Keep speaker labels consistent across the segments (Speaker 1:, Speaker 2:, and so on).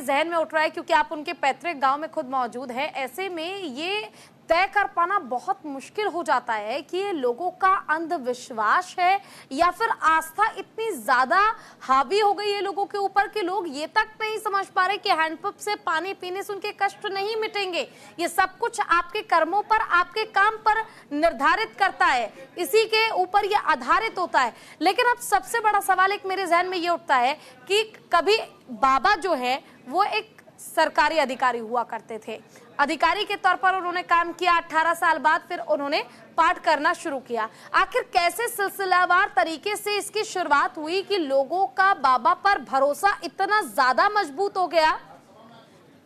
Speaker 1: जहन में उठ रहा है क्योंकि आप उनके पैतृक गांव में खुद मौजूद हैं। ऐसे में ये तय कर पाना बहुत मुश्किल हो जाता है कि ये लोगों का अंधविश्वास है या फिर आस्था इतनी ज्यादा हावी हो गई है लोगों के ऊपर कि लोग ये तक नहीं समझ पा रहे कि हैंडपंप से पानी पीने से उनके कष्ट नहीं मिटेंगे। ये सब कुछ आपके कर्मों पर, आपके काम पर निर्धारित करता है, इसी के ऊपर ये आधारित होता है। लेकिन अब सबसे बड़ा सवाल एक मेरे जहन में ये उठता है कि कभी बाबा जो है वो एक सरकारी अधिकारी हुआ करते थे, अधिकारी के तौर पर उन्होंने काम किया। 18 साल बाद फिर उन्होंने पाठ करना शुरू किया। आखिर कैसे सिलसिलावार तरीके से इसकी शुरुआत हुई कि लोगों का बाबा पर भरोसा इतना ज्यादा मजबूत हो गया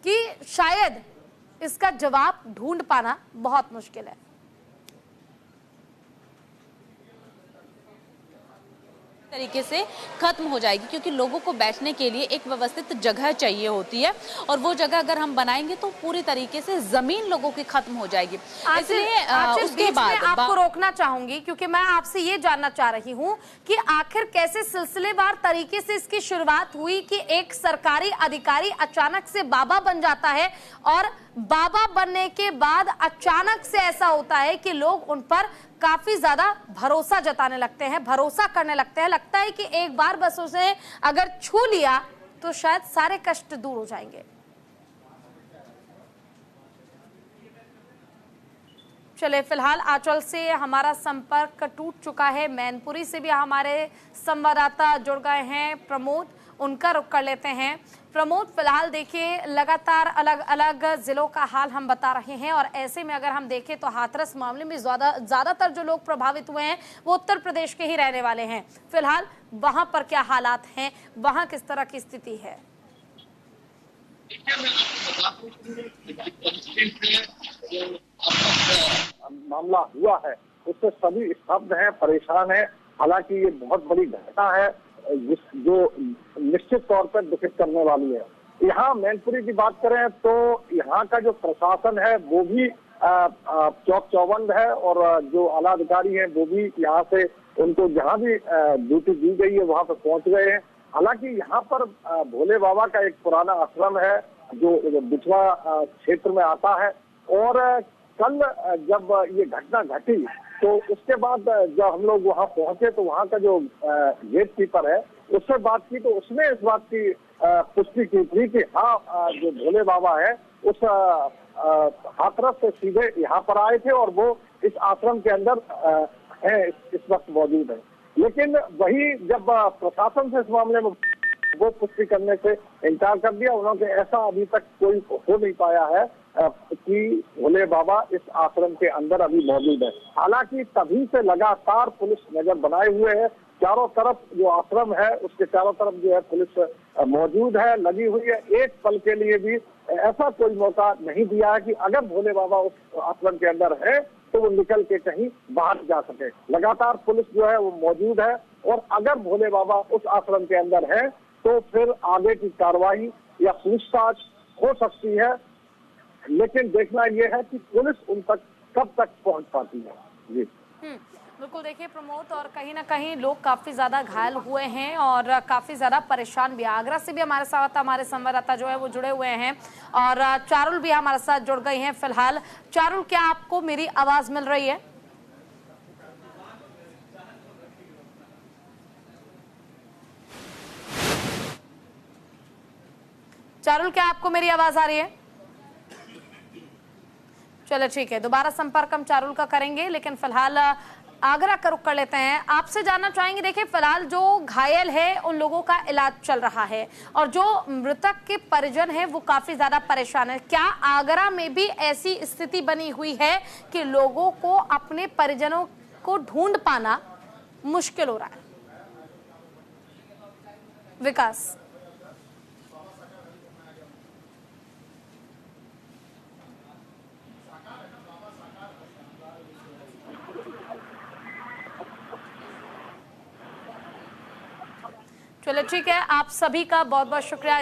Speaker 1: कि शायद इसका जवाब ढूंढ पाना बहुत मुश्किल है।
Speaker 2: तरीके से खत्म हो जाएगी, क्योंकि लोगों को बैठने के लिए एक व्यवस्थित जगह चाहिए होती है और वो जगह अगर हम बनाएंगे तो पूरी तरीके से जमीन लोगों की खत्म हो जाएगी। इसलिए उसके बाद
Speaker 1: आपको रोकना चाहूंगी क्योंकि मैं आपसे ये जानना चाह रही हूं कि आखिर कैसे सिलसिलेवार तरीके से इसकी शुरुआत हुई कि एक सरकारी अधिकारी अचानक से बाबा बन जाता है और बाबा बनने के बाद अचानक से ऐसा होता है कि लोग उन पर काफी ज्यादा भरोसा जताने लगते हैं, भरोसा करने लगते हैं। लगता है कि एक बार बस उसे अगर छू लिया तो शायद सारे कष्ट दूर हो जाएंगे। चले, फिलहाल आंचल से हमारा संपर्क टूट चुका है। मैनपुरी से भी हमारे संवाददाता जुड़ गए हैं, प्रमोद, उनका रुख कर लेते हैं। प्रमोद, फिलहाल देखिए लगातार अलग अलग जिलों का हाल हम बता रहे हैं और ऐसे में अगर हम देखें तो हाथरस मामले में ज्यादातर जो लोग प्रभावित हुए हैं वो उत्तर प्रदेश के ही रहने वाले हैं। फिलहाल वहां पर क्या हालात हैं, वहां किस तरह की स्थिति है?
Speaker 3: मामला हुआ है उससे सभी स्तब्ध हैं, परेशान हैं। हालांकि ये बहुत बड़ी घटना है जो निश्चित तौर पर दुखित करने वाली है। यहाँ मैनपुरी की बात करें तो यहाँ का जो प्रशासन है वो भी चौक चौबंद है और जो आला अधिकारी हैं वो भी यहाँ से उनको जहाँ भी ड्यूटी दी गई है वहाँ पर पहुँच गए हैं। हालांकि यहाँ पर भोले बाबा का एक पुराना आश्रम है जो बिछवा क्षेत्र में आता है और कल जब ये घटना घटी तो उसके बाद जब हम लोग वहाँ पहुंचे तो वहाँ का जो गेट कीपर है उससे बात की तो उसने इस बात की पुष्टि की थी कि हाँ जो भोले बाबा है उस हाथरस से सीधे यहाँ पर आए थे और वो इस आश्रम के अंदर है इस वक्त मौजूद है। लेकिन वही जब प्रशासन से इस मामले में वो पुष्टि करने से इनकार कर दिया। उन्होंने ऐसा अभी तक कोई हो नहीं पाया है कि भोले बाबा इस आश्रम के अंदर अभी मौजूद है। हालांकि तभी से लगातार पुलिस नजर बनाए हुए है। चारों तरफ जो आश्रम है उसके चारों तरफ जो है पुलिस मौजूद है, लगी हुई है। एक पल के लिए भी ऐसा कोई मौका नहीं दिया है कि अगर भोले बाबा उस आश्रम के अंदर है तो वो निकल के कहीं बाहर जा सके। लगातार पुलिस जो है वो मौजूद है और अगर भोले बाबा उस आश्रम के अंदर है तो फिर आगे की कार्रवाई या पूछताछ हो सकती है। लेकिन देखना यह है कि पुलिस उन तक कब तक पहुंच पाती है। जी
Speaker 1: बिल्कुल, देखिए प्रमोद, और कहीं ना कहीं लोग काफी ज्यादा घायल हुए हैं और काफी ज्यादा परेशान भी। आगरा से भी हमारे साथ हमारे संवाददाता जो है वो जुड़े हुए हैं और चारुल भी हमारे साथ जुड़ गई हैं। फिलहाल चारुल, क्या आपको मेरी आवाज मिल रही है? चारुल, क्या आपको मेरी आवाज आ रही है? चलो ठीक है, दोबारा संपर्क हम चारुल का करेंगे, लेकिन फिलहाल आगरा का रुख कर लेते हैं। आपसे जानना चाहेंगे, देखिए फिलहाल जो घायल है उन लोगों का इलाज चल रहा है और जो मृतक के परिजन हैं वो काफी ज्यादा परेशान है। क्या आगरा में भी ऐसी स्थिति बनी हुई है कि लोगों को अपने परिजनों को ढूंढ पाना मुश्किल हो रहा है? विकास, चलो ठीक है, आप सभी का बहुत बहुत शुक्रिया।